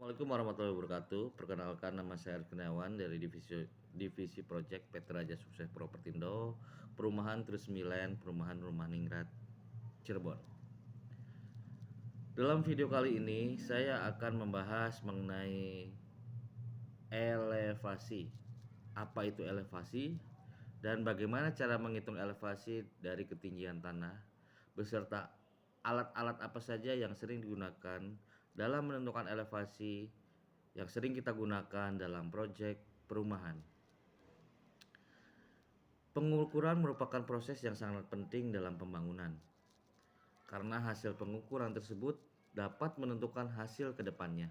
Assalamualaikum warahmatullahi wabarakatuh. Perkenalkan, nama saya Arif Kurniawan dari Divisi Project PT Raja Sukses Propertindo, Perumahan Terus 9, Perumahan Rumah Ningrat, Cirebon. Dalam video kali ini saya akan membahas mengenai elevasi. Apa itu elevasi dan bagaimana cara menghitung elevasi dari ketinggian tanah, beserta alat-alat apa saja yang sering digunakan dalam menentukan elevasi yang sering kita gunakan dalam proyek perumahan. Pengukuran merupakan proses yang sangat penting dalam pembangunan, karena hasil pengukuran tersebut dapat menentukan hasil kedepannya.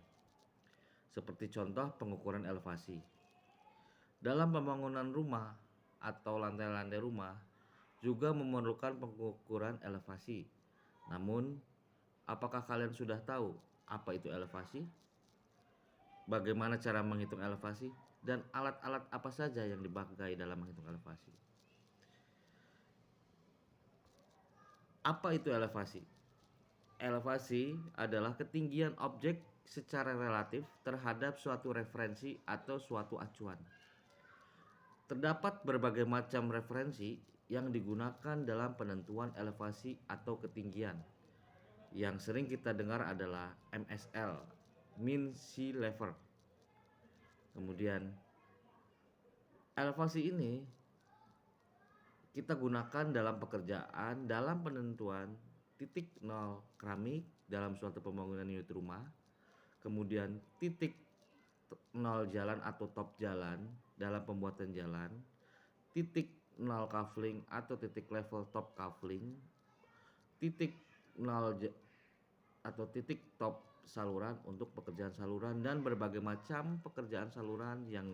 Seperti contoh pengukuran elevasi. Dalam pembangunan rumah atau lantai-lantai rumah juga memerlukan pengukuran elevasi. Namun, apakah kalian sudah tahu apa itu elevasi? Bagaimana cara menghitung elevasi? Dan alat-alat apa saja yang dipakai dalam menghitung elevasi? Apa itu elevasi? Elevasi adalah ketinggian objek secara relatif terhadap suatu referensi atau suatu acuan. Terdapat berbagai macam referensi yang digunakan dalam penentuan elevasi atau ketinggian. Yang sering kita dengar adalah MSL, Mean Sea Level. Kemudian elevasi ini kita gunakan dalam pekerjaan dalam penentuan titik nol keramik dalam suatu pembangunan unit rumah, kemudian titik nol jalan atau top jalan dalam pembuatan jalan, titik nol kafling atau titik level top kafling, titik nol atau titik top saluran untuk pekerjaan saluran, dan berbagai macam pekerjaan saluran yang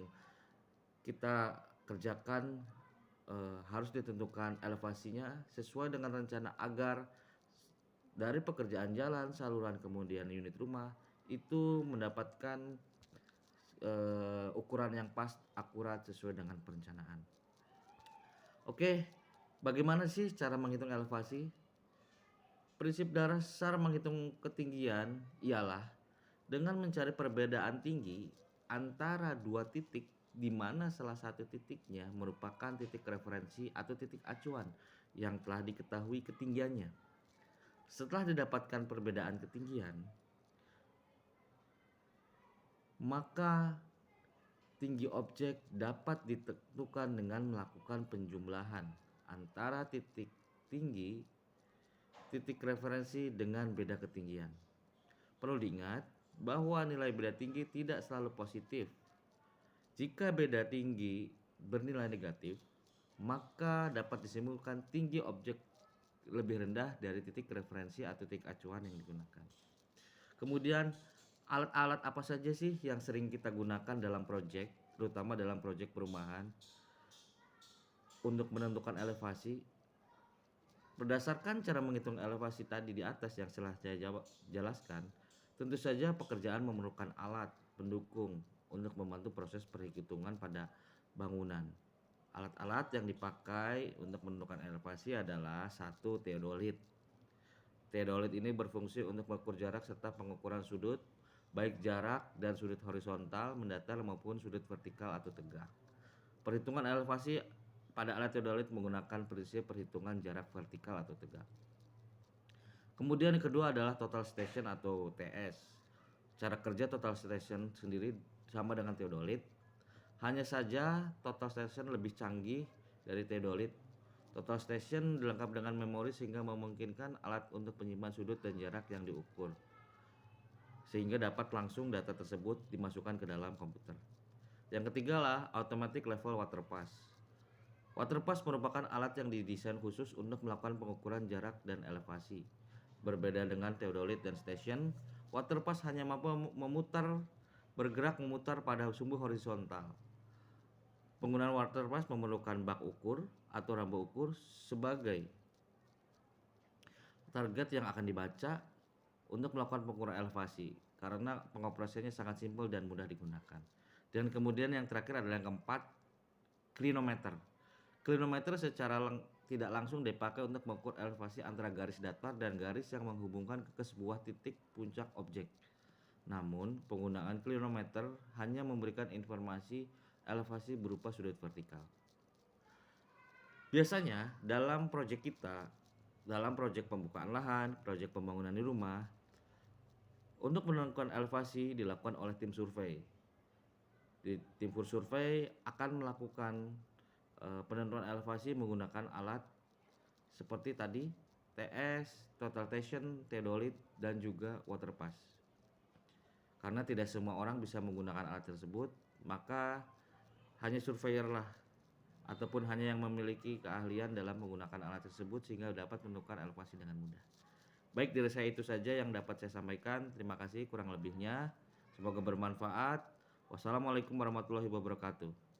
kita kerjakan harus ditentukan elevasinya sesuai dengan rencana agar dari pekerjaan jalan, saluran, kemudian unit rumah itu mendapatkan ukuran yang pas, akurat sesuai dengan perencanaan. Oke, bagaimana sih cara menghitung elevasi? Prinsip dasar menghitung ketinggian ialah dengan mencari perbedaan tinggi antara dua titik, di mana salah satu titiknya merupakan titik referensi atau titik acuan yang telah diketahui ketinggiannya. Setelah didapatkan perbedaan ketinggian, maka tinggi objek dapat ditentukan dengan melakukan penjumlahan antara titik tinggi titik referensi dengan beda ketinggian. Perlu diingat bahwa nilai beda tinggi tidak selalu positif. Jika beda tinggi bernilai negatif, maka dapat disimpulkan tinggi objek lebih rendah dari titik referensi atau titik acuan yang digunakan. Kemudian, alat-alat apa saja sih yang sering kita gunakan dalam proyek, terutama dalam proyek perumahan untuk menentukan elevasi? Berdasarkan cara menghitung elevasi tadi di atas yang telah saya jelaskan, tentu saja pekerjaan memerlukan alat pendukung untuk membantu proses perhitungan pada bangunan. Alat-alat yang dipakai untuk menentukan elevasi adalah satu, teodolit. Teodolit ini berfungsi untuk mengukur jarak serta pengukuran sudut, baik jarak dan sudut horizontal, mendatar maupun sudut vertikal atau tegak. Perhitungan elevasi pada alat teodolit menggunakan prinsip perhitungan jarak vertikal atau tegak. Kemudian yang kedua adalah total station atau TS. Cara kerja total station sendiri sama dengan teodolit, hanya saja total station lebih canggih dari teodolit. Total station dilengkapi dengan memori sehingga memungkinkan alat untuk menyimpan sudut dan jarak yang diukur, sehingga dapat langsung data tersebut dimasukkan ke dalam komputer. Yang ketiga lah automatic level water pass. Water pass merupakan alat yang didesain khusus untuk melakukan pengukuran jarak dan elevasi. Berbeda dengan teodolit dan station, water pass hanya mampu bergerak memutar pada sumbu horizontal. Penggunaan water pass memerlukan bak ukur atau rambu ukur sebagai target yang akan dibaca untuk melakukan pengukuran elevasi, karena pengoperasiannya sangat simpel dan mudah digunakan. Dan kemudian yang terakhir adalah yang keempat, clinometer. Clinometer secara tidak langsung dipakai untuk mengukur elevasi antara garis datar dan garis yang menghubungkan ke sebuah titik puncak objek. Namun, penggunaan clinometer hanya memberikan informasi elevasi berupa sudut vertikal. Biasanya dalam proyek pembukaan lahan, proyek pembangunan di rumah, untuk menentukan elevasi dilakukan oleh tim survei. Tim survei akan melakukan penentuan elevasi menggunakan alat seperti tadi TS, total tension, theodolit, dan juga water pass. Karena tidak semua orang bisa menggunakan alat tersebut, maka hanya surveyor lah ataupun hanya yang memiliki keahlian dalam menggunakan alat tersebut sehingga dapat menentukan elevasi dengan mudah. Baik, dari saya itu saja yang dapat saya sampaikan. Terima kasih kurang lebihnya. Semoga bermanfaat. Wassalamualaikum warahmatullahi wabarakatuh.